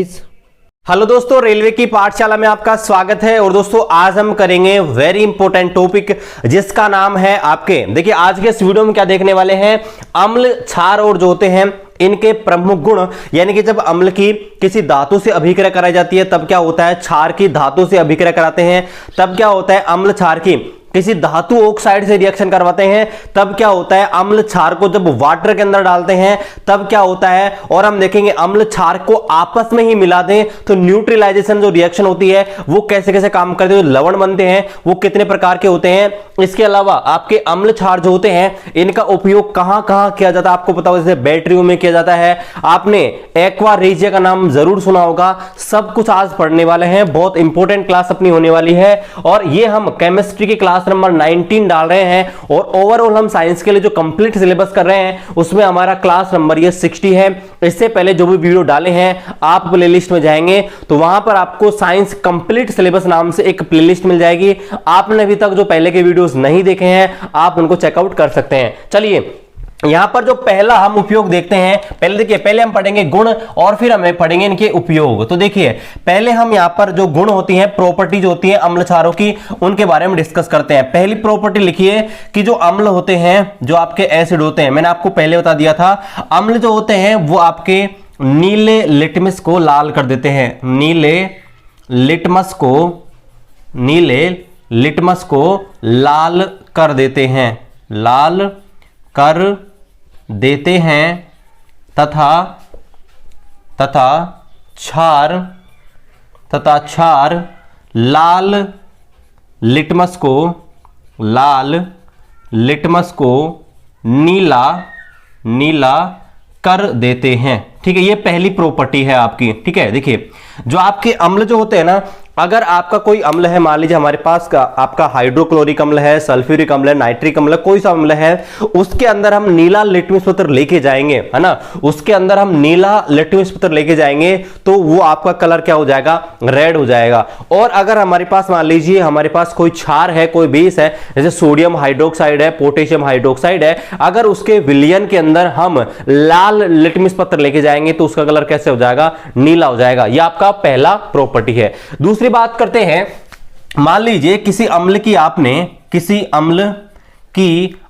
Hello दोस्तों, railway की पाठशाला में आपका स्वागत है। और दोस्तों आज हम करेंगे वेरी इंपॉर्टेंट टॉपिक जिसका नाम है आपके, देखिए आज के इस वीडियो में क्या देखने वाले हैं, अम्ल, क्षार और जो होते हैं इनके प्रमुख गुण। यानी कि जब अम्ल की किसी धातु से अभिक्रिया कराई जाती है तब क्या होता है, क्षार की धातु से अभिक्रिया कराते हैं तब क्या होता है, अम्ल क्षार की किसी धातु ऑक्साइड से रिएक्शन करवाते हैं तब क्या होता है, अम्ल क्षार को जब वाटर के अंदर डालते हैं तब क्या होता है। और हम देखेंगे अम्ल क्षार को आपस में ही मिला दें तो न्यूट्रलाइजेशन जो रिएक्शन होती है वो कैसे कैसे काम करते हैं, जो लवण बनते हैं वो कितने प्रकार के होते हैं। इसके अलावा आपके अम्ल क्षार जो होते हैं इनका उपयोग कहां कहां किया जाता है आपको पता होगा, जैसे बैटरियों में किया जाता है। आपने एक्वा रेजिया का नाम जरूर सुना होगा। सब कुछ आज पढ़ने वाले हैं, बहुत इंपॉर्टेंट क्लास अपनी होने वाली है। और ये हम केमिस्ट्री की क्लास नंबर 19 डाल रहे हैं और ओवरऑल हम साइंस के लिए जो कंप्लीट सिलेबस कर रहे हैं उसमें हमारा क्लास नंबर ये 60 है। इससे पहले जो भी वीडियो डाले हैं आप प्लेलिस्ट में जाएंगे तो वहां पर आपको साइंस कंप्लीट सिलेबस नाम से एक प्लेलिस्ट मिल जाएगी। आपने अभी तक जो पहले के वीडियोस नहीं देखे हैं आप उनको चेकआउट कर सकते हैं। चलिए यहां पर जो पहला हम उपयोग देखते हैं, पहले देखिए, पहले हम पढ़ेंगे गुण और फिर हमें पढ़ेंगे इनके उपयोग। तो देखिए पहले हम यहां पर जो गुण होती हैं, प्रॉपर्टीज होती हैं अम्ल क्षारों की, उनके बारे में डिस्कस करते हैं। पहली प्रॉपर्टी लिखिए कि जो अम्ल होते हैं, जो आपके एसिड होते हैं, मैंने आपको पहले बता दिया था, अम्ल जो होते हैं वो आपके नीले लिटमस को लाल कर देते हैं। नीले लिटमस को लाल कर देते हैं, लाल कर देते हैं तथा क्षार लाल लिटमस को नीला कर देते हैं। ठीक है, ये पहली प्रॉपर्टी है आपकी। ठीक है, देखिए जो आपके अम्ल जो होते हैं ना, अगर आपका कोई अम्ल है, मान लीजिए हमारे पास का आपका हाइड्रोक्लोरिक अम्ल है, सल्फ्यूरिक अम्ल है, नाइट्रिक अम्ल, कोई सा अम्ल है, उसके अंदर हम नीला लिटमस पत्र लेके जाएंगे, है ना, उसके अंदर हम नीला लिटमस पत्र लेके जाएंगे तो वो आपका कलर क्या हो जाएगा, रेड हो जाएगा। और अगर हमारे पास मान लीजिए हमारे पास कोई क्षार है, कोई बेस है, जैसे सोडियम हाइड्रोक्साइड है, पोटेशियम हाइड्रोक्साइड है, अगर उसके विलयन के अंदर हम लाल लिटमस पत्र लेके जाएंगे तो उसका कलर कैसे हो जाएगा, नीला हो जाएगा। यह आपका पहला प्रॉपर्टी है। दूसरी बात करते हैं, मान लीजिए किसी अम्ल की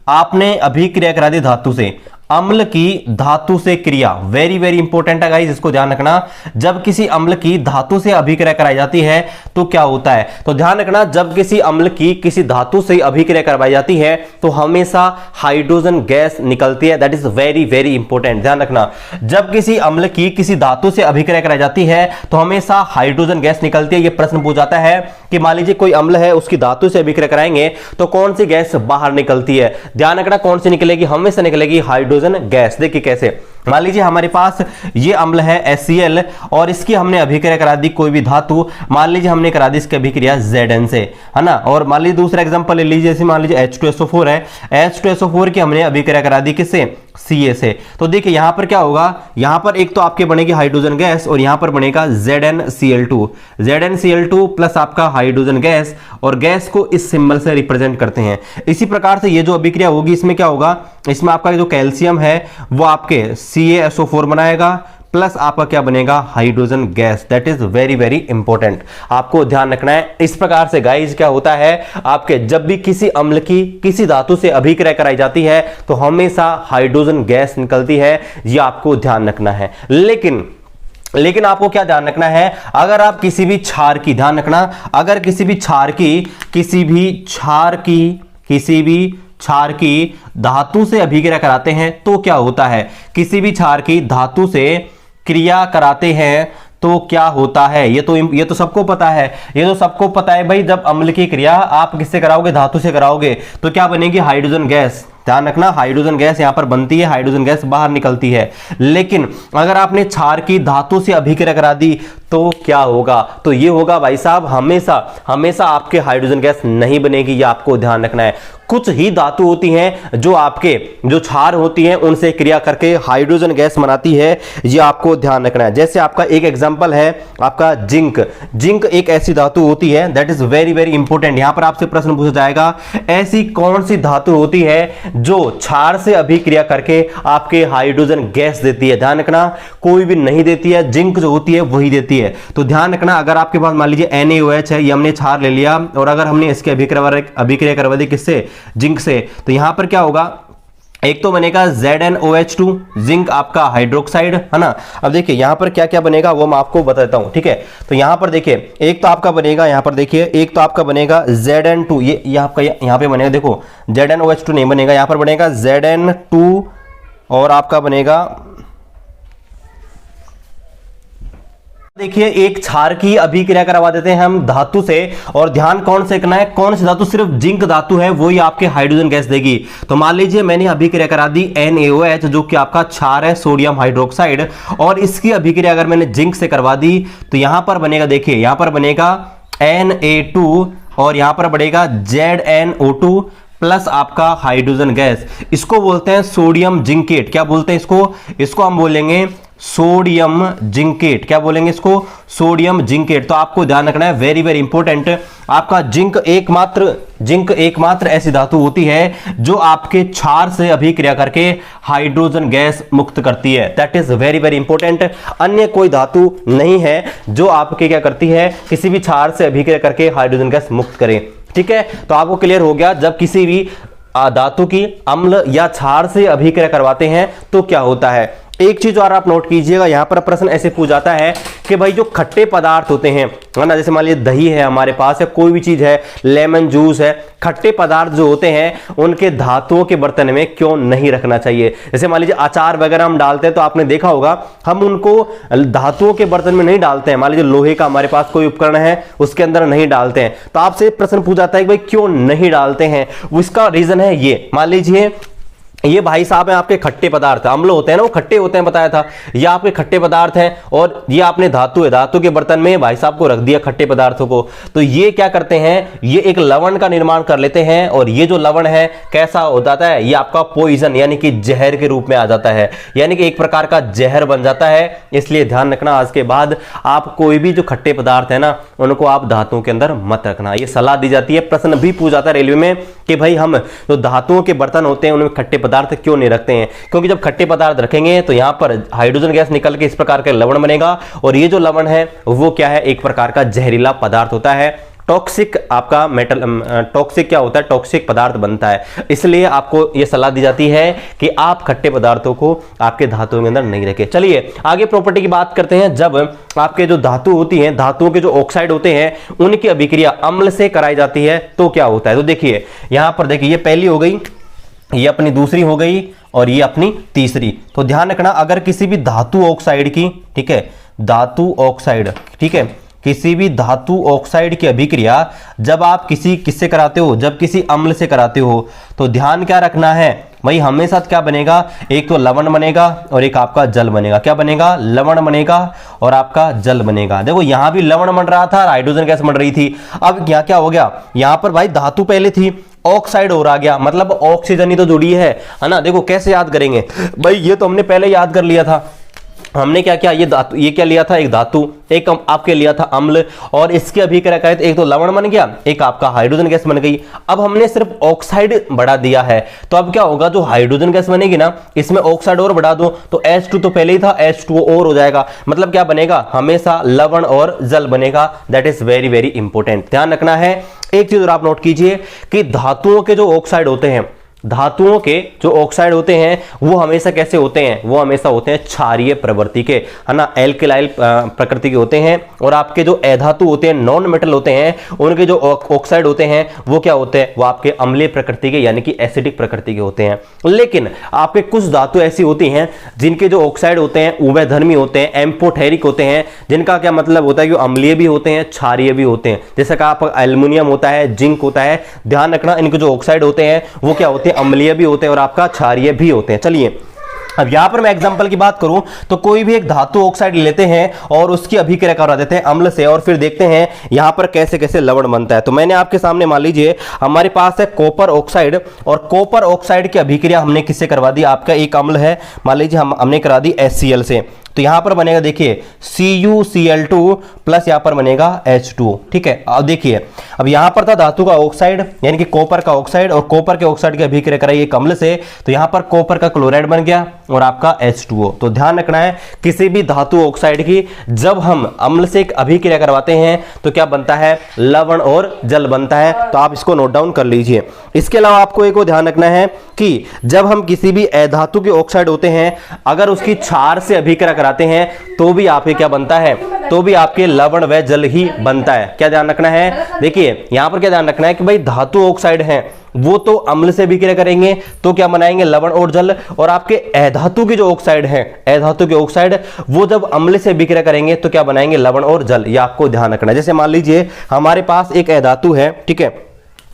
आपने अभिक्रिया करा दी धातु से, अम्ल की धातु से क्रिया, वेरी वेरी इंपॉर्टेंट है गाइस, इसको ध्यान रखना। जब किसी अम्ल की धातु से अभिक्रिया कराई जाती है तो क्या होता है, तो ध्यान रखना, जब किसी अम्ल की किसी धातु से अभिक्रिया करवाई जाती है तो हमेशा हाइड्रोजन गैस निकलती है। That is very very important, ध्यान रखना। जब किसी अम्ल की किसी धातु से अभिक्रिया कराई जाती है तो हमेशा हाइड्रोजन गैस निकलती है। यह प्रश्न पूछा जाता है कि मान लीजिए कोई अम्ल है, उसकी धातु से अभिक्रिया कराएंगे तो कौन सी गैस बाहर निकलती है, ध्यान रखना कौन सी निकलेगी, हमेशा निकलेगी हाइड्रोजन गैस। देखिए कैसे, मान लीजिए हमारे पास ये अम्ल है HCl और इसकी हमने अभिक्रिया करा दी कोई भी धातु, मान लीजिए हमने करा दी इसकी अभिक्रिया Zn से, है ना। और मान लीजिए दूसरा एग्जांपल ले लीजिए, जैसे मान लीजिए H2SO4 है, H2SO4 की हमने अभिक्रिया करा दी किससे, Ca से। तो देखिए यहां पर क्या होगा, यहां पर एक तो आपके बनेगी हाइड्रोजन गैस और यहां पर बनेगा ZnCl2 प्लस आपका हाइड्रोजन गैस, और गैस को इस सिंबल से रिप्रेजेंट करते हैं। इसी प्रकार से ये जो अभिक्रिया होगी इसमें क्या होगा, इसमें आपका जो कैल्शियम है वो आपके CaSO4 बनाएगा प्लस आपका क्या बनेगा, hydrogen gas. That is very very important, आपको ध्यान रखना है। इस प्रकार से गाइस क्या होता है, आपके जब भी किसी अम्ल की किसी धातु से अभिक्रिया कराई जाती है तो हमेशा हाइड्रोजन गैस निकलती है, यह आपको ध्यान रखना है। लेकिन आपको क्या ध्यान रखना है, अगर आप किसी भी क्षार की, ध्यान रखना, अगर किसी भी क्षार की धातु से अभिक्रिया कराते हैं तो क्या होता है, किसी भी क्षार की धातु से क्रिया कराते हैं तो क्या होता है, ये तो सबको पता है, भाई। जब अम्ल की क्रिया आप किससे कराओगे, धातु से कराओगे तो क्या बनेगी, हाइड्रोजन गैस। ध्यान रखना, हाइड्रोजन गैस यहां पर बनती है, हाइड्रोजन गैस बाहर निकलती है। लेकिन अगर आपने क्षार की धातु से अभिक्रिया करा दी तो क्या होगा, तो ये होगा भाई साहब, हमेशा आपके हाइड्रोजन गैस नहीं बनेगी, ये आपको ध्यान रखना है। कुछ ही धातु होती हैं जो आपके जो क्षार होती हैं उनसे क्रिया करके हाइड्रोजन गैस बनाती है, ये आपको ध्यान रखना है। जैसे आपका एक एग्जांपल है आपका जिंक एक ऐसी धातु होती है, that is very very important. यहां पर आपसे प्रश्न पूछा जाएगा, ऐसी कौन सी धातु होती है जो क्षार से अभिक्रिया करके आपके हाइड्रोजन गैस देती है। ध्यान रखना, कोई भी नहीं देती है, जिंक जो होती है वही देती है। तो ध्यान रखना, अगर आपके पास मान लीजिए NaOH है, ये हमने क्षार ले लिया और अगर हमने इसकी अभिक्रिया करवा दी किससे, जिंक से, तो यहां पर क्या होगा, एक तो बनेगा ZnOH2 जिंक आपका हाइड्रोक्साइड, है ना। अब देखिए यहां पर क्या क्या बनेगा वो मैं आपको बताता हूं, ठीक है। तो यहां पर देखिए एक तो आपका बनेगा, यहां पर देखिए एक तो आपका बनेगा Zn2, ये आपका यहां पे बनेगा, देखो ZnOH2 नहीं बनेगा, यहां पर बनेगा Zn2 और आपका बनेगा, देखिए एक क्षार की अभिक्रिया करवा देते हैं हम धातु से, और ध्यान कौन से रखना है, कौन सी धातु, सिर्फ जिंक धातु है, वही आपके हाइड्रोजन गैस देगी। तो मान लीजिए मैंने अभिक्रिया करा दी NaOH जो कि आपका क्षार है, सोडियम हाइड्रोक्साइड, और इसकी अभिक्रिया अगर मैंने जिंक से करवा दी तो यहां पर बनेगा, देखिए यहां पर बनेगा Na2 और यहां पर बढ़ेगा ZnO2 प्लस आपका हाइड्रोजन गैस। इसको बोलते हैं सोडियम जिंकेट। क्या बोलते हैं इसको हम बोलेंगे सोडियम जिंकेट। क्या बोलेंगे इसको, सोडियम जिंकेट। तो आपको ध्यान रखना है, वेरी वेरी इंपॉर्टेंट, आपका जिंक एकमात्र ऐसी धातु होती है जो आपके क्षार से अभिक्रिया करके हाइड्रोजन गैस मुक्त करती है। That is very very important. अन्य कोई धातु नहीं है जो आपके क्या करती है, किसी भी क्षार से अभिक्रिया करके हाइड्रोजन गैस मुक्त करे। ठीक है, तो आपको क्लियर हो गया, जब किसी भी धातु की अम्ल या क्षार से अभिक्रिया करवाते हैं तो क्या होता है। एक चीज और आप नोट कीजिएगा, यहां पर प्रश्न ऐसे पूछ जाता है कि भाई जो खट्टे पदार्थ होते हैं, है ना, जैसे मान लीजिए दही है हमारे पास, या कोई भी चीज है, लेमन जूस है, खट्टे पदार्थ जो होते हैं उनके धातुओं के बर्तन में क्यों नहीं रखना चाहिए। जैसे मान लीजिए अचार वगैरह हम डालते हैं तो आपने देखा होगा हम उनको धातुओं के बर्तन में नहीं डालते हैं। मान लीजिए लोहे का हमारे पास कोई उपकरण है उसके अंदर नहीं डालते हैं, तो आपसे प्रश्न पूछा जाता है कि भाई क्यों नहीं डालते हैं। उसका रीजन है ये, मान लीजिए ये भाई साहब हैं आपके खट्टे पदार्थ, अम्ल होते हैं ना, वो खट्टे होते हैं, बताया था। ये आपके खट्टे पदार्थ हैं और ये आपने धातु है, धातु के बर्तन में भाई साहब को रख दिया खट्टे पदार्थों को, तो ये क्या करते हैं, ये एक लवण का निर्माण कर लेते हैं, और ये जो लवण है कैसा हो जाता है, ये आपका पॉइजन यानी कि जहर के रूप में आ जाता है, यानी कि एक प्रकार का जहर बन जाता है। इसलिए ध्यान रखना, आज के बाद आप कोई भी जो खट्टे पदार्थ है ना उनको आप धातुओं के अंदर मत रखना, ये सलाह दी जाती है। प्रश्न भी पूछ जाता है रेलवे में कि भाई हम जो धातुओं के बर्तन होते हैं उनमें खट्टे पदार्थ क्यों नहीं रखते हैं, क्योंकि जब खट्टे पदार्थ रखेंगे तो यहां पर हाइड्रोजन गैस निकल के इस प्रकार का लवण बनेगा, और ये जो लवण है वो क्या है, एक प्रकार का जहरीला पदार्थ होता है, टॉक्सिक आपका मेटल, टॉक्सिक क्या होता है, टॉक्सिक पदार्थ बनता है। इसलिए आपको यह सलाह दी जाती है कि आप खट्टे पदार्थों को आपके धातुओं के अंदर नहीं रखें। चलिए आगे प्रॉपर्टी की बात करते हैं। जब आपके जो धातु होती हैं, धातुओं के जो ऑक्साइड होते हैं उनकी अभिक्रिया अम्ल से कराई जाती है तो क्या होता है। तो देखिए यहां पर देखिए, ये पहली हो गई, ये अपनी दूसरी हो गई और ये अपनी तीसरी। तो ध्यान रखना, अगर किसी भी धातु ऑक्साइड की, ठीक है, धातु ऑक्साइड, ठीक है, किसी भी धातु ऑक्साइड की अभिक्रिया जब आप किससे कराते हो, जब किसी अम्ल से कराते हो, तो ध्यान क्या रखना है भाई, हमेशा क्या बनेगा, एक तो लवण बनेगा और एक आपका जल बनेगा। क्या बनेगा, लवण बनेगा और आपका जल बनेगा। देखो यहां भी लवण बन रहा था, हाइड्रोजन गैस बन रही थी। अब यहां क्या हो गया, यहां पर भाई धातु पहले थी, ऑक्साइड और आ गया, मतलब ऑक्सीजन ही तो जुड़ी है ना। देखो कैसे याद करेंगे भाई, ये तो हमने पहले याद कर लिया था। हमने क्या किया, ये धातु, ये क्या लिया था, एक धातु, एक आपके लिया था अम्ल, और इसकी अभिक्रिया करें तो एक तो लवण बन गया, एक आपका हाइड्रोजन गैस बन गई। अब हमने सिर्फ ऑक्साइड बढ़ा दिया है, तो अब क्या होगा, जो हाइड्रोजन गैस बनेगी ना, इसमें ऑक्साइड और बढ़ा दो तो H2 तो पहले ही था, H2O और हो जाएगा, मतलब क्या बनेगा, हमेशा लवण और जल बनेगा। That is very very important, ध्यान रखना है। एक चीज और आप नोट कीजिए कि धातुओं के जो ऑक्साइड होते हैं, धातुओं के जो ऑक्साइड होते हैं वो हमेशा कैसे होते हैं, वो हमेशा होते हैं क्षारीय प्रवृत्ति के, है ना, एल्किलाइल प्रकृति के होते हैं। और आपके जो अधातु होते हैं, नॉन मेटल होते हैं, उनके जो ऑक्साइड होते हैं वो क्या होते हैं, वो आपके अम्लीय प्रकृति के यानी कि एसिडिक प्रकृति के होते हैं। लेकिन आपके कुछ धातु ऐसी होती हैं जिनके जो ऑक्साइड होते हैं उभयधर्मी होते हैं, एम्फोटेरिक होते हैं, जिनका क्या मतलब होता है कि अम्लीय भी होते हैं, क्षारीय भी होते हैं। जैसे कि आप एल्युमिनियम होता है, जिंक होता है, ध्यान रखना इनके जो ऑक्साइड होते हैं वो क्या होते हैं, अम्लीय भी होते हैं और आपका क्षारीय भी होते हैं। चलिए अब यहां पर मैं एग्जांपल की बात करूं तो कोई भी एक धातु ऑक्साइड लेते हैं और उसकी अभिक्रिया करा देते हैं अम्ल से, और फिर देखते हैं यहां पर कैसे कैसे लवण बनता है। तो मैंने आपके सामने मान लीजिए हमारे पास है कॉपर ऑक्साइड, और कॉपर ऑक्साइड की अभिक्रिया हमने किससे करवा दी, आपका एक अम्ल है, मान लीजिए हमने करा दी HCl से। तो यहां पर बनेगा देखिए CuCl2 प्लस यहां पर बनेगा H2। ठीक है, अब देखिए अब यहां पर था धातु का ऑक्साइड यानी कि कॉपर का ऑक्साइड, और कॉपर के ऑक्साइड की अभिक्रिया कराई एक अम्ल से, तो यहां पर कॉपर का क्लोराइड बन गया और आपका H2O। तो ध्यान रखना है किसी भी धातु ऑक्साइड की जब हम अम्ल से एक अभिक्रिया करवाते हैं तो क्या बनता है, लवण और जल बनता है। तो आप इसको नोट डाउन कर लीजिए। इसके अलावा आपको एक और ध्यान रखना है कि जब हम किसी भी अधातु के ऑक्साइड होते हैं अगर उसकी क्षार से अभिक्रिया कराते हैं तो भी आपके क्या बनता है, तो भी आपके लवण व जल ही बनता है। क्या ध्यान रखना है, देखिए यहां पर क्या ध्यान रखना है कि भाई धातु ऑक्साइड हैं वो तो अम्ल से अभिक्रिया करेंगे तो क्या बनाएंगे, लवण और जल, और आपके अधातु के जो ऑक्साइड हैं, अधातु के ऑक्साइड वो जब अम्ल से अभिक्रिया करेंगे तो क्या बनाएंगे, लवण और जल। ये आपको ध्यान रखना है। जैसे मान लीजिए हमारे पास एक अधातु है, ठीक है,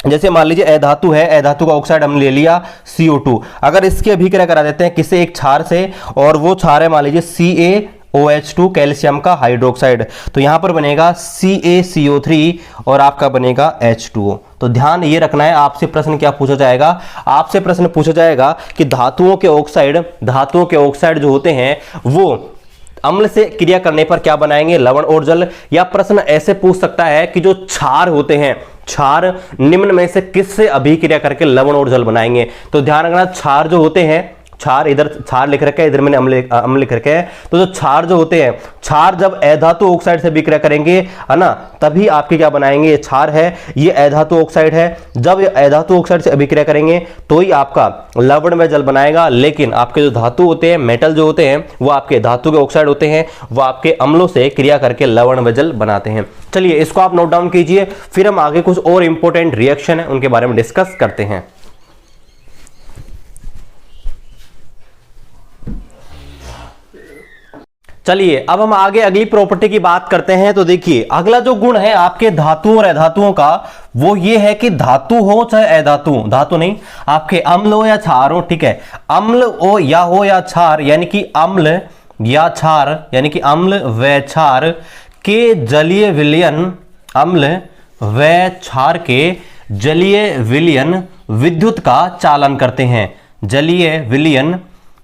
जैसे मान लीजिए अधातु है, अधातु का ऑक्साइड हमने ले लिया CO2, अगर इसकी अभिक्रिया करा देते हैं किसी एक क्षार से, और वो क्षार है मान लीजिए CaOH2 कैल्शियम का हाइड्रोक्साइड, तो यहां पर बनेगा CaCO3 और आपका बनेगा H2O। तो ध्यान ये रखना है, आपसे प्रश्न क्या पूछा जाएगा, आपसे प्रश्न पूछा जाएगा कि धातुओं के ऑक्साइड जो होते हैं वो अम्ल से क्रिया करने पर क्या बनाएंगे, लवण और जल। या प्रश्न ऐसे पूछ सकता है कि जो क्षार होते हैं, क्षार निम्न में से किससे अभिक्रिया करके लवण और जल बनाएंगे। तो ध्यान रखना, क्षार जो होते हैं, क्षार इधर क्षार लिख रखा है, इधर मैंने अम्ल लिख रखा है, तो जो क्षार जो होते हैं, क्षार जब अधातु ऑक्साइड से अभिक्रिया करेंगे है ना, तभी आपके क्या बनाएंगे, ये क्षार है, ये अधातु ऑक्साइड है, जब ये अधातु ऑक्साइड से अभिक्रिया करेंगे तो ही आपका लवण व जल बनाएगा। लेकिन आपके जो धातु होते हैं, मेटल जो होते हैं, वो आपके धातु के ऑक्साइड होते हैं, वो आपके अम्लों से क्रिया करके लवण व जल बनाते हैं। चलिए इसको आप नोट डाउन कीजिए, फिर हम आगे कुछ और इंपॉर्टेंट रिएक्शन है उनके बारे में डिस्कस करते हैं। चलिए अब हम आगे अगली प्रॉपर्टी की बात करते हैं। तो देखिए अगला जो गुण है आपके धातुओं और अधातुओं का, वो ये है कि धातु हो चाहे अधातु, धातु नहीं, आपके अम्ल हो या क्षार हो, ठीक है, अम्ल हो या क्षार, यानी कि अम्ल या क्षार, यानी कि अम्ल व क्षार के जलीय विलयन, अम्ल व क्षार के जलीय विलयन विद्युत का चालन करते हैं, जलीय विलयन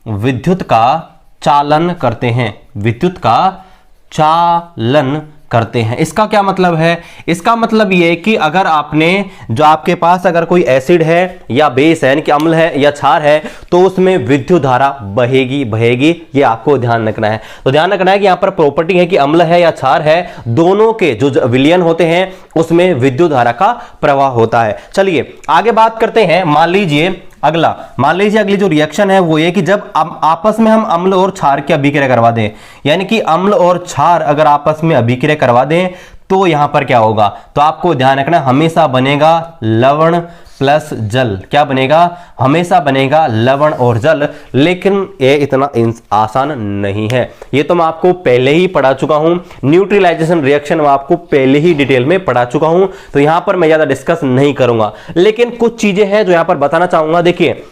विद्युत का चालन करते हैं, विद्युत का चालन करते हैं। इसका क्या मतलब है, इसका मतलब ये है कि अगर आपने जो आपके पास अगर कोई एसिड है या बेस है, यानी कि अम्ल है या क्षार है, तो उसमें विद्युत धारा बहेगी, ये आपको ध्यान रखना है। तो ध्यान रखना है कि यहां पर प्रॉपर्टी है कि अम्ल है या क्षार है, दोनों के जो विलयन होते हैं उसमें विद्युत धारा का प्रवाह होता है। चलिए आगे बात करते हैं। मान लीजिए अगली जो रिएक्शन है वो ये कि जब आपस में हम अम्ल और क्षार की अभिक्रिया करवा दें, यानी कि अम्ल और क्षार अगर आपस में अभिक्रिया करवा दें तो यहां पर क्या होगा, तो आपको ध्यान रखना हमेशा बनेगा लवण प्लस जल। क्या बनेगा, हमेशा बनेगा लवण और जल। लेकिन ये इतना आसान नहीं है, ये तो मैं आपको पहले ही पढ़ा चुका हूं, न्यूट्रलाइजेशन रिएक्शन मैं आपको पहले ही डिटेल में पढ़ा चुका हूं, तो यहां पर मैं ज्यादा डिस्कस नहीं करूंगा। लेकिन कुछ चीजें हैं जो यहां पर बताना चाहूंगा। देखिए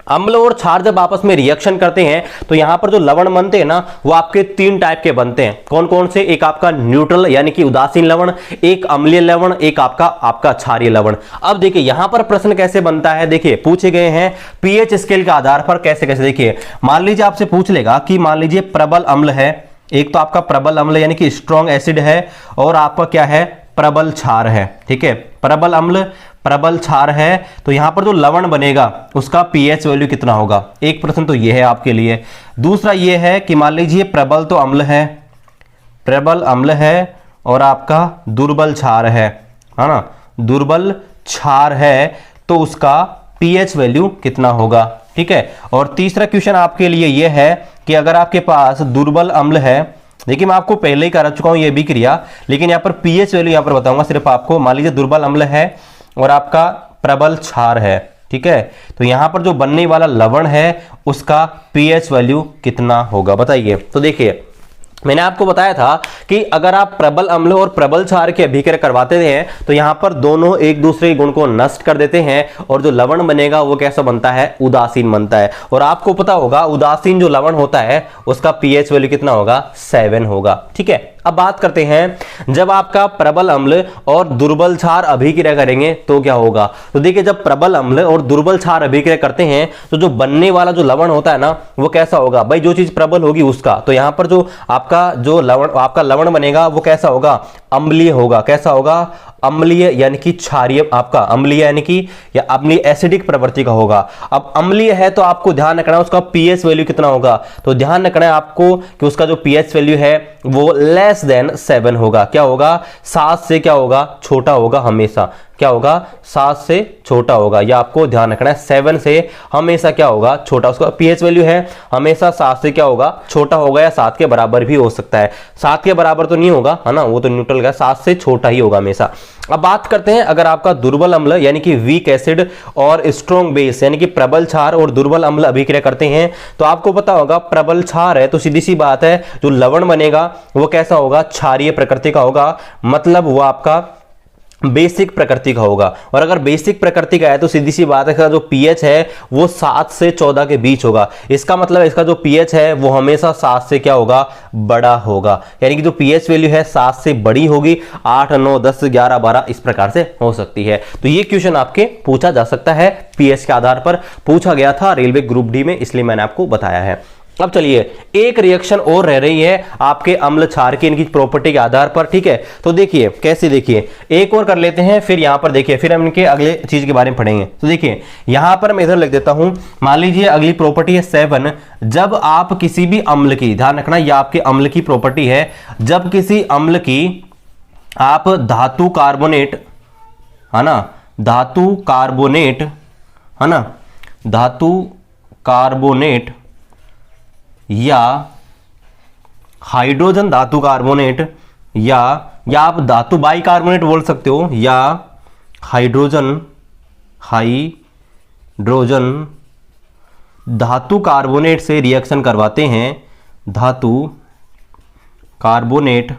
अम्ल और क्षार जब आपस में रिएक्शन करते हैं तो यहां पर जो लवण बनते हैं ना, वो आपके 3 टाइप के बनते हैं। कौन कौन से, एक आपका न्यूट्रल यानी कि उदासीन लवण, एक अम्लीय लवण, एक आपका क्षारीय लवण। अब देखिए यहां पर प्रश्न कैसे बनता है, देखिए पूछे गए हैं पीएच स्केल के आधार पर कैसे कैसे। देखिए मान लीजिए आपसे पूछ लेगा कि मान लीजिए प्रबल अम्ल है, एक तो आपका प्रबल अम्ल यानी कि स्ट्रॉन्ग एसिड है, और आपका क्या है, प्रबल क्षार है, ठीक है, प्रबल अम्ल प्रबल क्षार है, तो यहां पर जो लवण बनेगा उसका पीएच वैल्यू कितना होगा। एक प्रश्न तो यह है आपके लिए। दूसरा यह है कि मान लीजिए प्रबल तो अम्ल है, प्रबल अम्ल है और आपका दुर्बल क्षार है ना, दुर्बल क्षार है, तो उसका पीएच वैल्यू कितना होगा, ठीक है। और तीसरा क्वेश्चन आपके लिए यह है कि अगर आपके पास दुर्बल अम्ल है, देखिए मैं आपको पहले ही करा चुका हूं ये भी क्रिया, लेकिन यहां पर पीएच वैल्यू यहां पर बताऊंगा सिर्फ आपको। मान लीजिए दुर्बल अम्ल है और आपका प्रबल क्षार है, ठीक है, तो यहां पर जो बनने वाला लवण है उसका पीएच वैल्यू कितना होगा, बताइए। तो देखिए मैंने आपको बताया था कि अगर आप प्रबल अम्ल और प्रबल क्षार की अभिक्रिया करवाते हैं तो यहां पर दोनों एक दूसरे के गुण को नष्ट कर देते हैं, और जो लवण बनेगा वो कैसा बनता है, उदासीन बनता है। और आपको पता होगा उदासीन जो लवण होता है उसका पीएच वैल्यू कितना होगा, 7 होगा, ठीक है। अब बात करते हैं जब आपका प्रबल अम्ल और दुर्बल क्षार अभिक्रिया करेंगे तो क्या होगा। तो देखिए जब प्रबल अम्ल और दुर्बल क्षार अभिक्रिया करते हैं तो जो बनने वाला जो लवण होता है ना वो कैसा होगा भाई, जो चीज प्रबल होगी उसका, तो यहां पर जो आपका लवण बनेगा वो कैसा होगा, अम्लीय होगा। कैसा होगा, अम्लीय यानी कि क्षारीय, आपका अम्लीय यानी कि या अम्लीय एसिडिक प्रवृत्ति का होगा। अब अम्लीय है तो आपको ध्यान रखना है उसका पीएच वैल्यू कितना होगा, तो ध्यान रखना है आपको कि उसका जो पीएच वैल्यू है वो लेस देन 7 होगा। क्या होगा, 7 से क्या होगा, छोटा होगा हमेशा। क्या होगा, 7 से छोटा होगा, या आपको ध्यान रखना है 7 से हमेशा क्या होगा, छोटा। उसका पीएच वैल्यू है हमेशा 7 से क्या होगा, छोटा होगा, या 7 के बराबर भी हो सकता है। 7 के बराबर तो नहीं होगा, है ना, वो तो न्यूट्रल का, 7 से छोटा ही होगा हमेशा। अब बात करते हैं अगर आपका दुर्बल अम्ल यानी कि वीक एसिड और स्ट्रॉन्ग बेस यानी कि प्रबल क्षार और दुर्बल अम्ल अभिक्रिया करते हैं तो आपको पता होगा प्रबल क्षार है तो सीधी सी बात है जो लवण बनेगा वो कैसा होगा, क्षारीय प्रकृति का होगा, मतलब वो आपका बेसिक प्रकृति का होगा। और अगर बेसिक प्रकृति का है तो सीधी सी बात है इसका जो पीएच है वो 7 से 14 के बीच होगा। इसका मतलब इसका जो पीएच है वो हमेशा 7 से क्या होगा, बड़ा होगा, यानी कि जो पीएच वैल्यू है 7 से बड़ी होगी, 8, 9, 10, 11, 12 इस प्रकार से हो सकती है। तो ये क्वेश्चन आपके पूछा जा सकता है, पीएच के आधार पर पूछा गया था रेलवे ग्रुप डी में, इसलिए मैंने आपको बताया है। अब चलिए एक रिएक्शन और रह रही है आपके अम्ल क्षार की इनकी प्रॉपर्टी के आधार पर, ठीक है। तो देखिए कैसे, देखिए एक और कर लेते हैं, फिर यहां पर देखिए फिर हम इनके अगले चीज के बारे में पढ़ेंगे। तो देखिए यहां पर मैं इधर लिख देता हूं, मान लीजिए अगली प्रॉपर्टी है 7, जब आप किसी भी अम्ल की, ध्यान रखना यह आपके अम्ल की प्रॉपर्टी है, जब किसी अम्ल की आप धातु कार्बोनेट, है ना, धातु कार्बोनेट, है ना, धातु कार्बोनेट या हाइड्रोजन धातु कार्बोनेट या आप धातु बाई कार्बोनेट बोल सकते हो, या हाइड्रोजन धातु कार्बोनेट से रिएक्शन करवाते हैं, धातु कार्बोनेट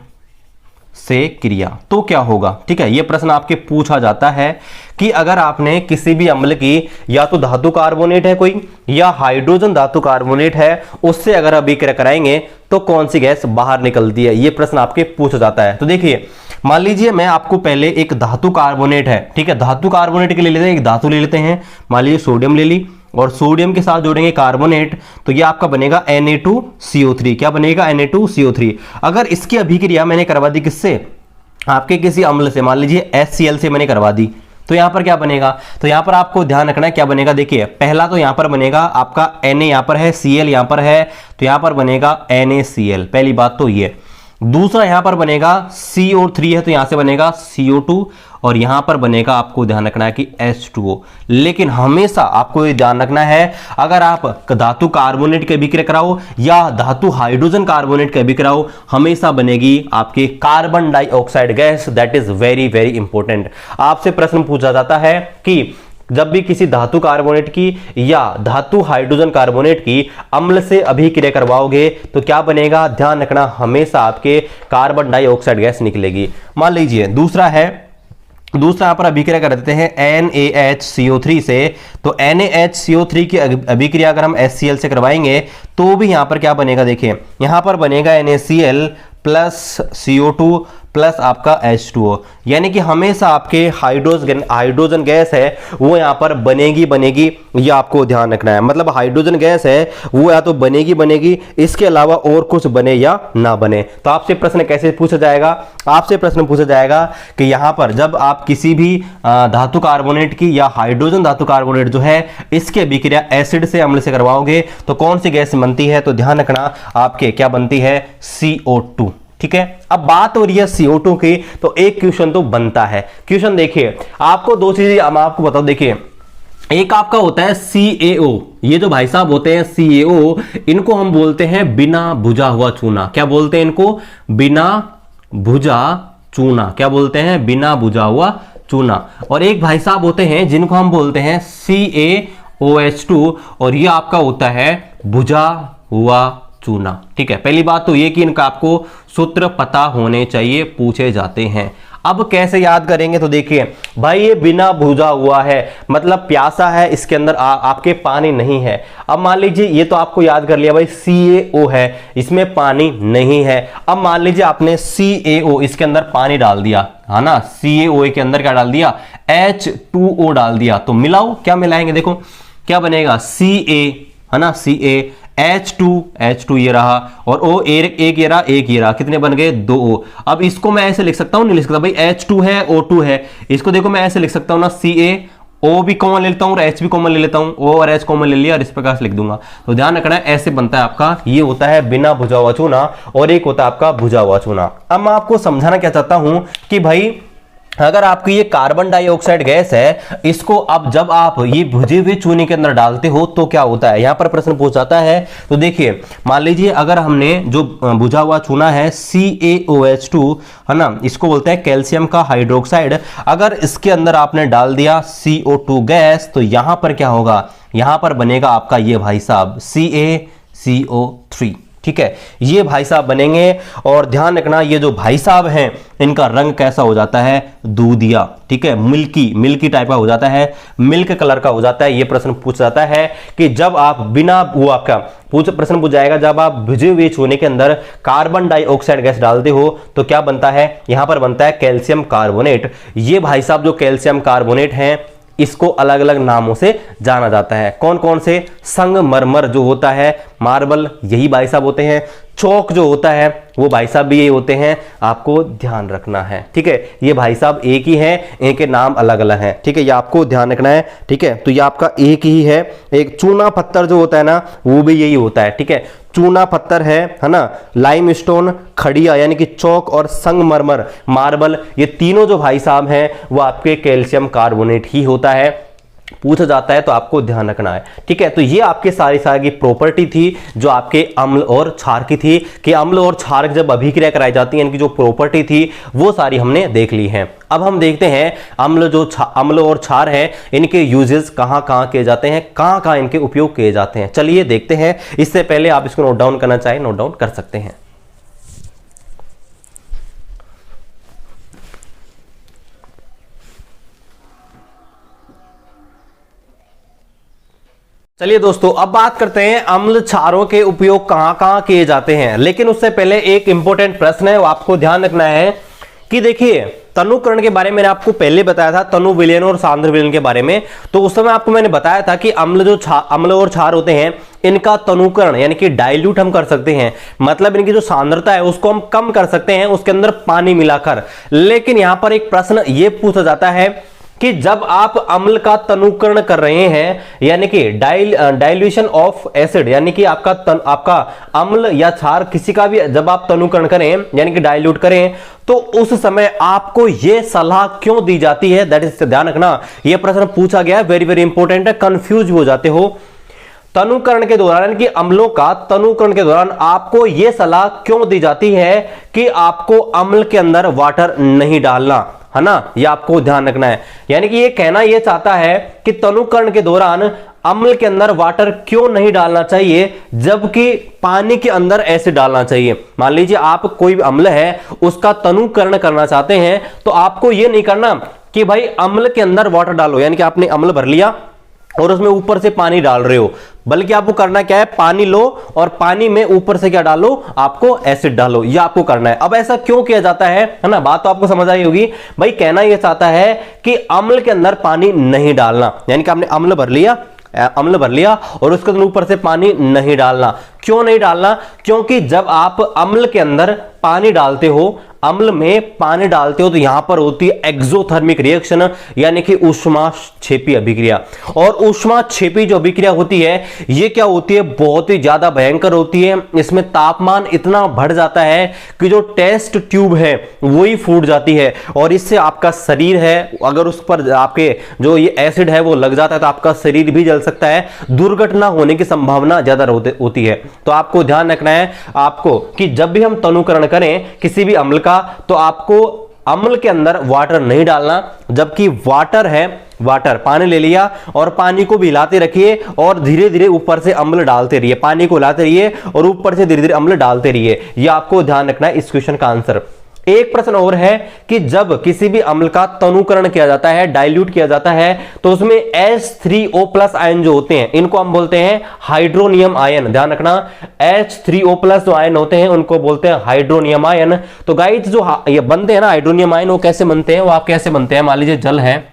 से क्रिया, तो क्या होगा, ठीक है। यह प्रश्न आपके पूछा जाता है कि अगर आपने किसी भी अम्ल की या तो धातु कार्बोनेट है कोई या हाइड्रोजन धातु कार्बोनेट है उससे अगर अभिक्रिया कराएंगे तो कौन सी गैस बाहर निकलती है, यह प्रश्न आपके पूछा जाता है। तो देखिए मान लीजिए मैं आपको पहले एक धातु कार्बोनेट है, ठीक है, धातु कार्बोनेट के लिए लेते हैं, एक धातु ले लेते हैं, मान लीजिए सोडियम ले ली और सोडियम के साथ जोड़ेंगे कार्बोनेट, तो ये आपका बनेगा Na2CO3। क्या बनेगा, Na2CO3। अगर इसकी अभिक्रिया मैंने करवा दी किससे, आपके किसी अम्ल से, मान लीजिए HCl से मैंने करवा दी, तो यहां पर क्या बनेगा, तो यहां पर आपको ध्यान रखना है क्या बनेगा। देखिए पहला तो यहां पर बनेगा आपका Na, यहां पर है Cl यहां पर है, तो यहां पर बनेगा NaCl, पहली बात तो ये। दूसरा यहां पर बनेगा CO3 है तो यहां से बनेगा CO2 और यहां पर बनेगा, आपको ध्यान रखना है कि H2O। लेकिन हमेशा आपको ये ध्यान रखना है अगर आप धातु कार्बोनेट के अभिक्रिया कराओ या धातु हाइड्रोजन कार्बोनेट के अभिक्रिया कराओ, हमेशा बनेगी आपकी carbon dioxide gas. That is very very important. आपसे प्रश्न पूछा जाता है कि जब भी किसी धातु कार्बोनेट की या धातु हाइड्रोजन कार्बोनेट की अम्ल से अभिक्रिया करवाओगे तो क्या बनेगा, ध्यान रखना हमेशा आपके कार्बन डाइऑक्साइड गैस निकलेगी। मान लीजिए दूसरा यहां पर अभिक्रिया कर देते हैं NaHCO3 से, तो NaHCO3 की अभिक्रिया अगर हम HCl से करवाएंगे तो भी यहां पर क्या बनेगा, देखिए यहां पर बनेगा NaCl प्लस CO2 प्लस आपका H2O, यानी कि हमेशा आपके हाइड्रोजन गैस है वो यहां पर बनेगी, ये आपको ध्यान रखना है। मतलब हाइड्रोजन गैस है वो या तो बनेगी, इसके अलावा और कुछ बने या ना बने। तो आपसे प्रश्न कैसे पूछा जाएगा, आपसे प्रश्न पूछा जाएगा कि यहां पर जब आप किसी भी धातु कार्बोनेट की या हाइड्रोजन धातु कार्बोनेट जो है इसकी अभिक्रिया एसिड से अम्ल से करवाओगे तो कौन सी गैस बनती है, तो ध्यान रखना आपके क्या बनती है, CO2। ठीक है, अब बात हो रही है CO2 की, तो एक क्वेश्चन तो बनता है। क्वेश्चन देखिए आपको दो चीजें मैं आपको बताऊं, देखिए एक आपका होता है CaO, ये जो भाई साहब होते हैं CaO, इनको हम बोलते हैं बिना भुजा हुआ चूना। क्या बोलते हैं इनको, बिना भुजा चूना। क्या बोलते हैं, बिना भुजा हुआ चूना। और एक भाई साहब होते हैं जिनको हम बोलते हैं CaOH2, और ये आपका होता है भुजा हुआ चूना। ठीक है, पहली बात तो ये कि इनका आपको सूत्र पता होने चाहिए, पूछे जाते हैं। अब कैसे याद करेंगे, तो देखिए भाई ये बिना बुझा हुआ है, मतलब प्यासा है, इसके अंदर आपके पानी नहीं है। अब मान लीजिए ये तो आपको याद कर लिया भाई CaO है, इसमें पानी नहीं है। अब मान लीजिए आपने CaO इसके अंदर पानी डाल दिया है ना, CaO के अंदर क्या डाल दिया, H2O डाल दिया, तो मिलाओ, क्या मिलाएंगे, देखो क्या बनेगा, Ca है ना, Ca H2 ये रहा, और O एक ये रहा, कितने बन गए, 2O। अब इसको मैं ऐसे लिख सकता हूं, नहीं लिख सकता भाई, H2 है O2 है, इसको देखो मैं ऐसे लिख सकता हूं ना, CaO भी कॉमन ले लेता हूं और H भी कॉमन ले लेता हूं, O और H कॉमन ले लिया और इस प्रकार से लिख दूंगा। तो ध्यान रखना है, ऐसे बनता है आपका, ये होता है बिना बुझा हुआ चूना और एक होता है आपका बुझा हुआ चूना। अब मैं आपको समझाना क्या चाहता हूं कि भाई अगर आपकी ये कार्बन डाइऑक्साइड गैस है, इसको अब जब आप ये भुजे हुए चूने के अंदर डालते हो तो क्या होता है, यहां पर प्रश्न पूछ जाता है। तो देखिए मान लीजिए अगर हमने जो बुझा हुआ चूना है CaOH2 है ना, इसको बोलते हैं कैल्शियम का हाइड्रोक्साइड, अगर इसके अंदर आपने डाल दिया CO2 गैस, तो यहां पर क्या होगा, यहां पर बनेगा आपका ये भाई साहब CaCO3। ठीक है, ये भाई साहब बनेंगे। और ध्यान रखना ये जो भाई साहब हैं इनका रंग कैसा हो जाता है, दूधिया, ठीक है, मिल्की टाइप का हो जाता है, मिल्क कलर का हो जाता है। ये प्रश्न पूछ जाता है कि जब आप बिना वो आपका प्रश्न पूछ जाएगा, जब आप भिजे हुए चूने के अंदर कार्बन डाइऑक्साइड गैस डालते हो तो क्या बनता है, यहां पर बनता है कैल्शियम कार्बोनेट। ये भाई साहब जो कैल्शियम कार्बोनेट हैं इसको अलग अलग नामों से जाना जाता है। कौन कौन से, संगमरमर जो होता है, मार्बल यही भाई साहब होते हैं, चौक जो होता है वो भाई साहब भी यही होते हैं, आपको ध्यान रखना है। ठीक है, ये भाई साहब एक ही हैं, इनके नाम अलग अलग हैं। ठीक है, ये आपको ध्यान रखना है। ठीक है, तो ये आपका एक ही है। एक चूना पत्थर जो होता है ना वो भी यही होता है। ठीक है, चूना पत्थर है ना, लाइमस्टोन, खड़िया यानी कि चौक, और संगमरमर मार्बल, ये तीनों जो भाई साहब हैं वो आपके कैल्शियम कार्बोनेट ही होता है। पूछा जाता है तो आपको ध्यान रखना है। ठीक है, तो ये आपके सारी की प्रॉपर्टी थी जो आपके अम्ल और क्षार की थी, कि अम्ल और क्षार जब अभिक्रिया कराई जाती है इनकी जो प्रॉपर्टी थी वो सारी हमने देख ली है। अब हम देखते हैं अम्ल और क्षार है, इनके यूजेस कहां कहां किए जाते हैं, कहां कहां इनके उपयोग किए जाते हैं। चलिए देखते हैं। इससे पहले आप इसको नोट डाउन करना चाहें नोट डाउन कर सकते हैं। चलिए दोस्तों, अब बात करते हैं अम्ल क्षारों के उपयोग कहां कहां किए जाते हैं। लेकिन उससे पहले एक इंपॉर्टेंट प्रश्न है, वो आपको ध्यान रखना है कि देखिए तनुकरण के बारे में मैंने आपको पहले बताया था, तनु विलयन और सांद्र विलयन के बारे में। तो उस समय आपको मैंने बताया था कि अम्ल और क्षार होते हैं इनका तनुकरण यानी कि डाइल्यूट हम कर सकते हैं, मतलब इनकी जो सांद्रता है उसको हम कम कर सकते हैं उसके अंदर पानी मिलाकर। लेकिन यहां पर एक प्रश्न ये पूछा जाता है कि जब आप अम्ल का तनुकरण कर रहे हैं यानी कि डाइल्यूशन ऑफ एसिड, यानी कि आपका अम्ल या क्षार किसी का भी जब आप तनुकरण करें यानी कि डाइल्यूट करें, तो उस समय आपको यह सलाह क्यों दी जाती है, दैट इज ध्यान रखना। यह प्रश्न पूछा गया है, वेरी वेरी इंपॉर्टेंट है, कंफ्यूज हो जाते हो। तनुकरण के दौरान यानी कि अम्लों का तनुकरण के दौरान आपको यह सलाह क्यों दी जाती है कि आपको अम्ल के अंदर वाटर नहीं डालना, है ना, ये आपको ध्यान रखना है। यानी कि ये कहना ये चाहता है कि तनुकरण के दौरान अम्ल के अंदर वाटर क्यों नहीं डालना चाहिए जबकि पानी के अंदर एसिड डालना चाहिए। मान लीजिए आप कोई अम्ल है उसका तनुकरण करना चाहते हैं तो आपको ये नहीं करना कि भाई अम्ल के अंदर वाटर डालो, यानी कि आपने अम्ल भर लिया और उसमें ऊपर से पानी डाल रहे हो, बल्कि आपको करना क्या है, पानी लो और पानी में ऊपर से क्या डालो, आपको एसिड डालो, ये आपको करना है। अब ऐसा क्यों किया जाता है ना, बात तो आपको समझ आई होगी। भाई कहना यह चाहता है कि अम्ल के अंदर पानी नहीं डालना, यानी कि आपने अम्ल भर लिया और उसके ऊपर से पानी नहीं डालना। क्यों नहीं डालना, क्योंकि जब आप अम्ल के अंदर पानी डालते हो, अम्ल में पानी डालते हो तो यहां पर होती है एक्सोथर्मिक रिएक्शन यानी कि ऊष्माक्षेपी अभिक्रिया। और ऊष्माक्षेपी जो अभिक्रिया होती है ये क्या होती है, बहुत ही ज्यादा भयंकर होती है। इसमें तापमान इतना बढ़ जाता है कि जो टेस्ट ट्यूब है वही फूट जाती है और इससे आपका शरीर है, अगर उस पर आपके जो ये एसिड है वो लग जाता है तो आपका शरीर भी जल सकता है, दुर्घटना होने की संभावना ज्यादा होती है। तो आपको ध्यान रखना है आपको कि जब भी हम तनुकरण करें किसी भी अम्ल का तो आपको अम्ल के अंदर वाटर नहीं डालना, जबकि वाटर है, वाटर पानी ले लिया और पानी को भी हिलाते रखिए और धीरे धीरे ऊपर से अम्ल डालते रहिए, पानी को हिलाते रहिए और ऊपर से धीरे धीरे अम्ल डालते रहिए। यह आपको ध्यान रखना है इस क्वेश्चन का आंसर। एक प्रश्न और है कि जब किसी भी अम्ल का तनुकरण किया जाता है, डाइल्यूट किया जाता है, तो उसमें H3O+ आयन जो होते हैं इनको हम बोलते हैं हाइड्रोनियम आयन। ध्यान रखना, H3O+ जो आयन होते हैं उनको बोलते हैं हाइड्रोनियम आयन। तो गाइस जो ये बनते हैं ना हाइड्रोनियम आयन, वो कैसे बनते हैं, वो आप कैसे बनते हैं, मान लीजिए जल है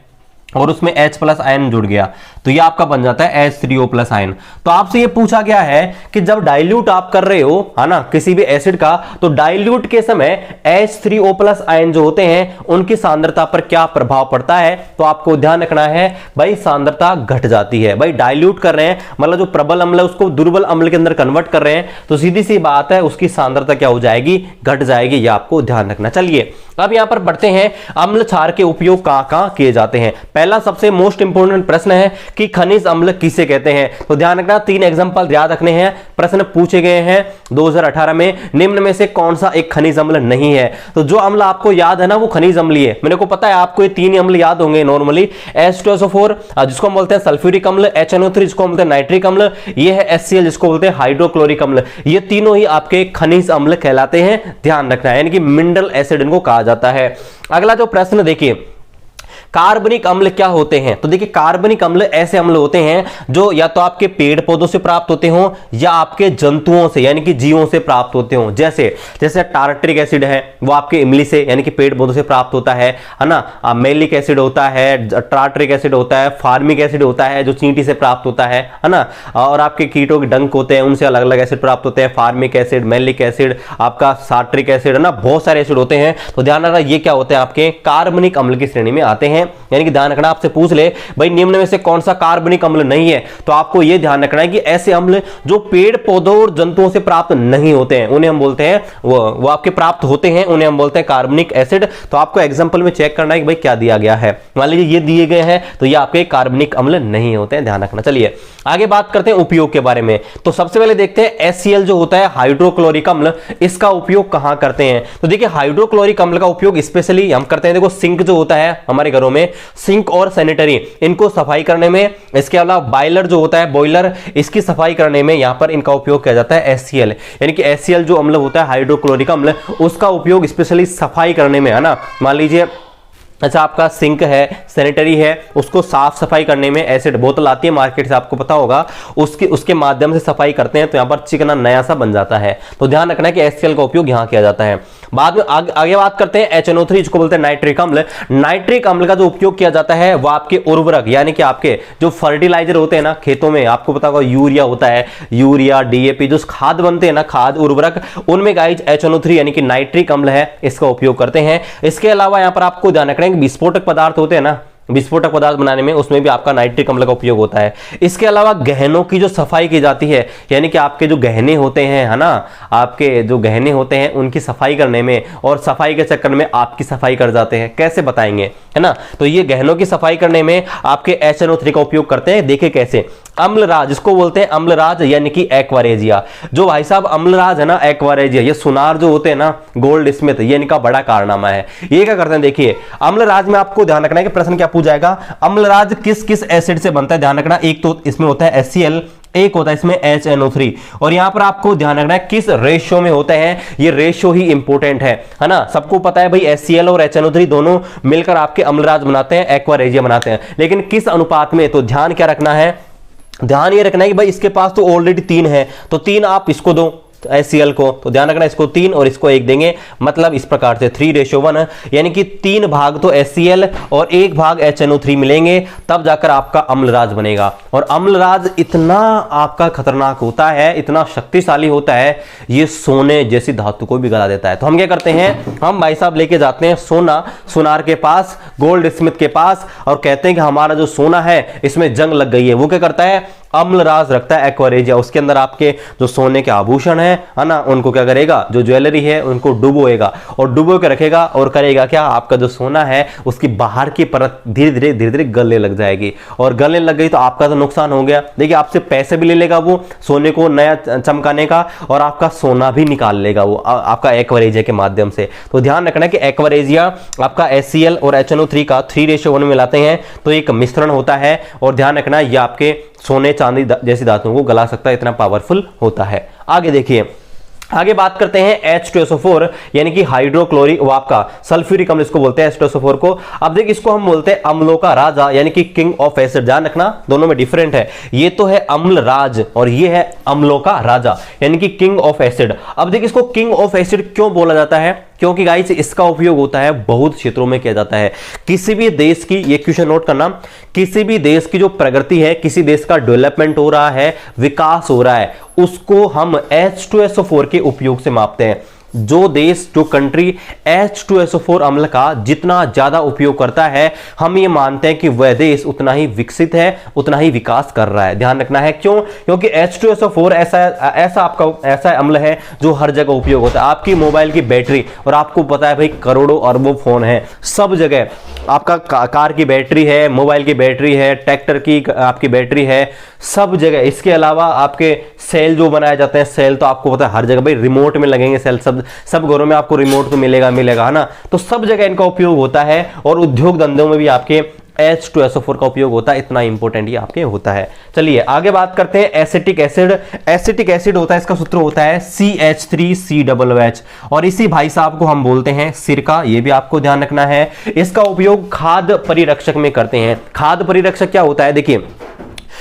और उसमें H+ आयन जुड़ गया तो ये आपका बन जाता है H3O+ आयन। तो आपसे ये पूछा गया है कि जब डाइल्यूट आप कर रहे हो है ना किसी भी एसिड का, तो डाइल्यूट के समय H3O+ आयन जो होते हैं उनकी सांद्रता पर क्या प्रभाव पड़ता है। तो आपको ध्यान रखना है भाई सांद्रता घट जाती है। भाई डाइल्यूट कर रहे हैं मतलब जो प्रबल अम्ल है उसको दुर्बल अम्ल के अंदर कन्वर्ट कर रहे हैं, तो सीधी सी बात है उसकी सांद्रता क्या हो जाएगी, घट जाएगी। ये आपको ध्यान रखना। चलिए अब यहां पर बढ़ते हैं, अम्ल क्षार के उपयोग कहां किए जाते हैं। पहला सबसे मोस्ट इंपोर्टेंट प्रश्न है कि खनिज अम्ल किसे कहते हैं। तो ध्यान रखना, 3 एग्जांपल याद रखने हैं, प्रश्न पूछे गए हैं 2018 में। निम्न में से कौन सा एक खनिज अम्ल नहीं है। तो जो अम्ल आपको याद है ना वो खनिज अम्ल ही है। मेरे को पता है आपको ये 3 अम्ल याद होंगे नॉर्मली, H2SO4 जिसको हम बोलते हैं सल्फ्यूरिक अम्ल, HNO3 जिसको हम बोलते हैं नाइट्रिक अम्ल, ये है HCl जिसको बोलते हैं हाइड्रोक्लोरिक अम्ल। ये तीनों ही आपके खनिज अम्ल कहलाते हैं, ध्यान रखना है, यानी कि मिनरल एसिड इनको कहा जाता है। अगला जो प्रश्न देखिए, कार्बनिक अम्ल क्या होते हैं। तो देखिए कार्बनिक अम्ल ऐसे अम्ल होते हैं जो या तो आपके पेड़ पौधों से प्राप्त होते हो या आपके जंतुओं से यानी कि जीवों से प्राप्त होते हो। जैसे टार्ट्रिक एसिड है वो आपके इमली से यानी कि पेड़ पौधों से प्राप्त होता है ना। मेलिक एसिड होता है, टार्ट्रिक एसिड होता है, फार्मिक एसिड होता है जो चींटी से प्राप्त होता है ना। और आपके कीटों के डंक होते हैं उनसे अलग अलग एसिड प्राप्त होते हैं, फार्मिक एसिड, मेलिक एसिड, आपका सार्ट्रिक एसिड है ना, बहुत सारे एसिड होते हैं। तो ध्यान रखना ये क्या होते हैं, आपके कार्बनिक अम्ल की श्रेणी में आते हैं। यानी कि ध्यान रखना, आपसे पूछ ले भाई निम्न में से कौन सा कार्बनिक अम्ल नहीं है, तो आपको यह ध्यान रखना है कि ऐसे अम्ल जो पेड़ पौधों और जंतुओं से प्राप्त नहीं होते हैं उन्हें हम बोलते हैं, वो आपके प्राप्त होते हैं उन्हें हम बोलते हैं कार्बनिक एसिड। तो आपको एग्जांपल में चेक करना है कि भाई क्या दिया गया है। मान लीजिए ये दिए गए हैं तो ये आपके कार्बनिक अम्ल नहीं होते हैं, ध्यान रखना। चलिए आगे बात करते हैं उपयोग के बारे में। तो सबसे पहले देखते हैं HCl जो होता है हाइड्रोक्लोरिक अम्ल, इसका उपयोग कहां करते हैं। तो देखिए हाइड्रोक्लोरिक अम्ल का उपयोग स्पेशली हम करते हैं, देखो सिंक जो होता है हमारे घरों में, सिंक और सैनिटरी इनको सफाई करने में, इसके अलावा बॉयलर जो होता है बॉयलर, इसकी सफाई करने में यहां पर इनका उपयोग किया जाता है HCl। यानी कि HCl जो अम्ल होता है हाइड्रोक्लोरिक अम्ल, उसका उपयोग स्पेशली सफाई करने में है ना। मान लीजिए अच्छा आपका सिंक है, सैनिटरी है, उसको साफ सफाई करने में एसिड बोतल आती है मार्केट से, आपको पता होगा, उसके माध्यम से सफाई करते हैं तो यहां पर चिकना नया सा बन जाता है। तो ध्यान रखना है कि HCl का उपयोग यहां किया जाता है। बाद में आगे बात करते हैं HNO3 जिसको बोलते हैं नाइट्रिक अम्ल। नाइट्रिक अम्ल का जो उपयोग किया जाता है वो आपके उर्वरक यानी कि आपके जो फर्टिलाइजर होते हैं ना खेतों में, आपको पता होगा यूरिया होता है, यूरिया DAP जो खाद बनते हैं ना, खाद उर्वरक, उनमें गाइस HNO3 यानी कि नाइट्रिक अम्ल है, इसका उपयोग करते हैं। इसके अलावा यहां पर आपको ध्यान रखना है विस्फोटक पदार्थ होते हैं ना, विस्फोटक पदार्थ बनाने में उसमें भी आपका नाइट्रिक अम्ल का उपयोग होता है। इसके अलावा गहनों की जो सफाई की जाती है, यानी कि आपके जो गहने होते हैं है ना, आपके जो गहने होते हैं उनकी सफाई करने में, और सफाई के चक्कर में आपकी सफाई कर जाते हैं, कैसे बताएंगे है ना। तो ये गहनों की सफाई करने में आपके HNO3 का उपयोग करते हैं। देखिए कैसे, अम्लराज जिसको बोलते हैं अम्लराज यानी कि एक्वारेजिया, जो भाई साहब अम्लराज है ना एक्वारेजिया, ये सुनार जो होते हैं ना गोल्ड स्मिथ, ये इनका बड़ा कारनामा है। ये क्या करते हैं देखिए, अम्लराज में आपको ध्यान रखना है कि प्रश्न क्या पूछा जाएगा, अम्लराज किस किस एसिड से बनता है। ध्यान रखना, एक तो इसमें होता है HCl, एक होता है इसमें HNO3, और यहां पर आपको ध्यान रखना है किस रेशियो में होते हैं, ये रेशियो ही इंपॉर्टेंट है ना। सबको पता है भाई HCl और HNO3 दोनों मिलकर आपके अम्लराज बनाते हैं, एक्वारेजिया बनाते हैं, लेकिन किस अनुपात में। तो ध्यान क्या रखना है, ध्यान ये रखना है कि भाई इसके पास तो ऑलरेडी 3 है, तो 3 आप इसको दो HCl को, तो ध्यान रखना इसको 3 और इसको 1 देंगे, मतलब इस प्रकार से 3:1, यानी कि 3 भाग तो HCl और 1 भाग HNO3 मिलेंगे, तब जाकर आपका अम्लराज बनेगा। और अम्लराज इतना आपका खतरनाक होता है, इतना शक्तिशाली होता है, ये सोने जैसी धातु को भी गला देता है। तो हम क्या करते हैं, हम भाई साहब लेके जाते हैं सुनार के पास, गोल्ड स्मिथ के पास, और कहते हैं कि हमारा जो सोना है इसमें जंग लग गई है। वो क्या करता है, अम्लराज रखता है एक्वारेजिया, उसके अंदर आपके जो सोने के आभूषण है ना, उनको क्या करेगा, जो ज्वेलरी है उनको डुबोएगा, और डुबो के रखेगा, और करेगा क्या, आपका जो सोना है उसकी बाहर की परत धीरे धीरे गलने लग जाएगी, और गलने लग गई तो आपका तो नुकसान हो गया। देखिए आपसे पैसे भी ले लेगा वो सोने को नया चमकाने का, और आपका सोना भी निकाल लेगा वो आपका एक्वारेजिया के माध्यम से। तो ध्यान रखना कि एक्वारेजिया आपका HCl और HNO3 का 3:1 में लाते हैं, तो एक मिश्रण होता है, और ध्यान रखना ये आपके सोने चांदी जैसी धातुओं को गला सकता है, इतना पावरफुल होता है। आगे देखिए, आगे बात करते हैं H2SO4 यानी कि हाइड्रोक्लोरिक, वो आपका सल्फ्यूरिक अम्ल इसको बोलते हैं H2SO4 को। अब देखिए इसको हम बोलते हैं अम्लों का राजा यानी कि किंग ऑफ एसिड। ध्यान रखना दोनों में डिफरेंट है, ये तो है अम्ल राज और ये है अम्लों का राजा यानी कि किंग ऑफ एसिड। अब देखिए इसको किंग ऑफ एसिड क्यों बोला जाता है, क्योंकि गाइस इसका उपयोग होता है बहुत क्षेत्रों में किया जाता है। किसी भी देश की, ये क्वेश्चन नोट करना, किसी भी देश की जो प्रगति है, किसी देश का डेवलपमेंट हो रहा है, विकास हो रहा है, उसको हम H2SO4 के उपयोग से मापते हैं। जो देश, जो कंट्री H2SO4 अम्ल का जितना ज्यादा उपयोग करता है, हम ये मानते हैं कि वह देश उतना ही विकसित है, उतना ही विकास कर रहा है। ध्यान रखना है क्यों, क्योंकि H2SO4 ऐसा अम्ल है जो हर जगह उपयोग होता है। आपकी मोबाइल की बैटरी, और आपको पता है भाई करोड़ों अरबों फोन है, सब जगह आपका कार की बैटरी है, मोबाइल की बैटरी है, ट्रैक्टर की आपकी बैटरी है, सब जगह। इसके अलावा आपके सेल जो बनाए जाते हैं, सेल तो आपको पता है हर जगह, भाई रिमोट में लगेंगे सेल, सब घरों में आपको रिमोट तो मिलेगा है ना। तो सब जगह इनका उपयोग होता है और उद्योग धंधों में भी आपके H2SO4 का उपयोग होता है। इतना इंपॉर्टेंट ये आपके होता है। चलिए आगे बात करते हैं एसिटिक एसिड। एसिटिक एसिड होता है, इसका सूत्र होता है CH3COOH और इसी भाई साहब को हम बोलते हैं सिरका। ये भी आपको ध्यान रखना है। इसका उपयोग खाद्य परिरक्षक में करते हैं। खाद्य परिरक्षक क्या होता है, देखिए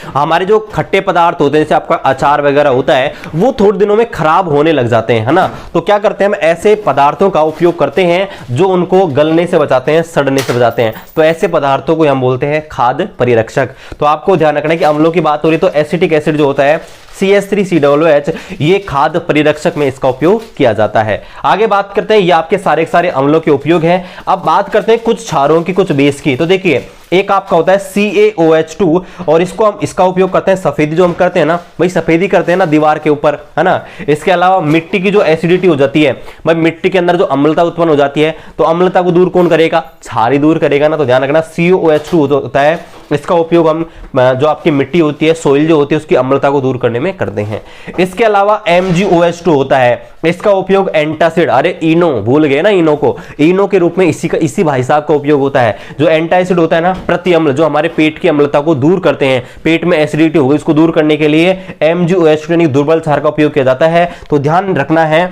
हमारे जो खट्टे पदार्थ होते हैं, जैसे आपका अचार वगैरह होता है, वो थोड़े दिनों में खराब होने लग जाते हैं, है ना। तो क्या करते हैं, हम ऐसे पदार्थों का उपयोग करते हैं जो उनको गलने से बचाते हैं, सड़ने से बचाते हैं। तो ऐसे पदार्थों को हम बोलते हैं खाद्य परिरक्षक। तो आपको ध्यान रखना है कि अम्लों की बात हो रही है तो एसिटिक एसिड जो होता है CH3COOH, ये खाद्य परिरक्षक में इसका उपयोग किया जाता है। आगे बात करते हैं, ये आपके सारे अम्लों के उपयोग हैं। अब बात करते हैं कुछ क्षारों की, कुछ बेस की। तो देखिए एक आपका होता है CaOH2 और इसका उपयोग करते हैं सफेदी, जो हम करते हैं ना भाई, सफेदी करते हैं ना दीवार के ऊपर, है ना। इसके अलावा मिट्टी की जो एसिडिटी हो जाती है भाई, मिट्टी के अंदर जो अम्लता उत्पन्न हो जाती है, तो अम्लता को दूर कौन करेगा, क्षार ही दूर करेगा ना। तो ध्यान रखना CaOH2 होता है, इसका उपयोग हम जो आपकी मिट्टी होती है, सोइल जो होती है, उसकी अम्लता को दूर करने में करते हैं। इसके अलावा MgOH2 होता है, इसका उपयोग एंटासिड, अरे इनो भूल गए ना, इनो को, इनो के रूप में इसी भाई साहब का उपयोग होता है। जो एंटासिड होता है ना, प्रति अम्ल, जो हमारे पेट की अम्लता को दूर करते हैं, पेट में एसिडिटी हो गई, इसको दूर करने के लिए MgOH2 यानी दुर्बल क्षार का उपयोग किया जाता है। तो ध्यान रखना है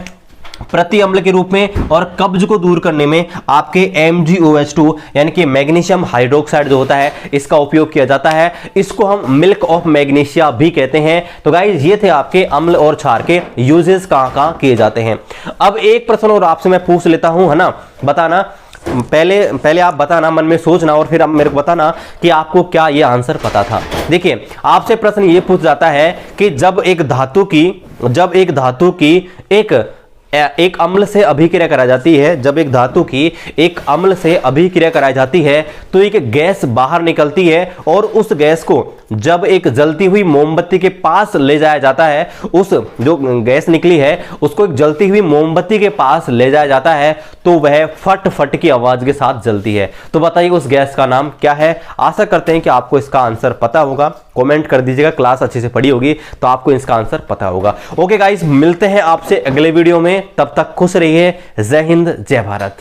प्रति अम्ल के रूप में, और कब्ज को दूर करने में आपके MgOH2 यानी कि मैग्नीशियम हाइड्रोक्साइड जो होता है, इसका उपयोग किया जाता है। इसको हम मिल्क ऑफ मैग्नीशिया भी कहते हैं। तो गाइस ये थे आपके अम्ल और क्षार के यूजेस कहां किए जाते हैं। अब एक प्रश्न और आपसे मैं पूछ लेता हूं, है ना, बताना पहले आप बताना, मन में सोचना और फिर आप मेरे को बताना कि आपको क्या ये आंसर पता था। देखिए आपसे प्रश्न ये पूछ जाता है कि जब एक धातु की एक अम्ल से अभिक्रिया कराई जाती है, जब एक धातु की एक अम्ल से अभिक्रिया कराई जाती है तो एक गैस बाहर निकलती है और उस गैस को जब एक जलती हुई मोमबत्ती के पास ले जाया जाता है, उस जो गैस निकली है उसको एक जलती हुई मोमबत्ती के पास ले जाया जाता है तो वह फट फट की आवाज के साथ जलती है। तो बताइए उस गैस का नाम क्या है। आशा करते हैं कि आपको इसका आंसर पता होगा। कमेंट कर दीजिएगा, क्लास अच्छे से पढ़ी होगी तो आपको इसका आंसर पता होगा। ओके गाइस, मिलते हैं आपसे अगले वीडियो में, तब तक खुश रहिए। जय हिंद, जय भारत।